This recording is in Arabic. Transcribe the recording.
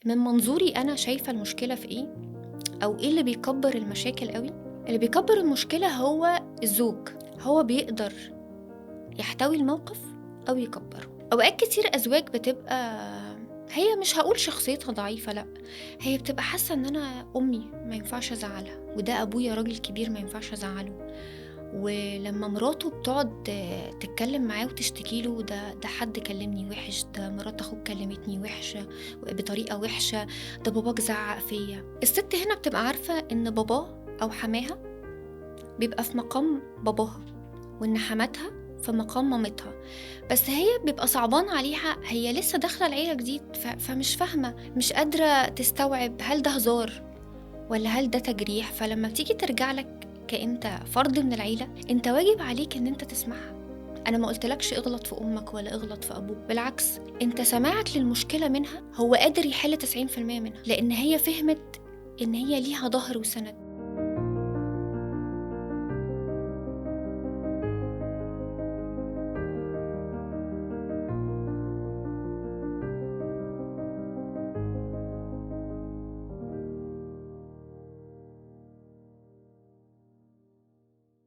من منظوري أنا شايفة المشكلة في إيه، أو إيه اللي بيكبر المشاكل قوي. اللي بيكبر المشكلة هو الزوج. هو بيقدر يحتوي الموقف أو يكبره. أوقات كتير أزواج بتبقى هي مش هقول شخصيتها ضعيفة، لأ، هي بتبقى حاسة إن أنا أمي ما ينفعش أزعلها، وده أبويا راجل كبير ما ينفعش أزعله. ولما مراته بتقعد تتكلم معاه وتشتكي له، ده حد كلمني وحش، ده مرات اخوك كلمتني وحشه بطريقه وحشه، ده باباك زعق فيا. الست هنا بتبقى عارفه ان باباه او حماها بيبقى في مقام باباها، وان حماتها في مقام مامتها. بس هي بيبقى صعبان عليها، هي لسه داخله العيله جديد، فمش فاهمه، مش قادره تستوعب هل ده هزار ولا هل ده تجريح. فلما تيجي ترجع لك كأنت فرد من العيلة، انت واجب عليك ان انت تسمعها. انا ما قلتلكش اغلط في امك ولا اغلط في ابوك، بالعكس، انت سماعك للمشكلة منها هو قادر يحل 90% منها، لان هي فهمت ان هي ليها ظهر وسند.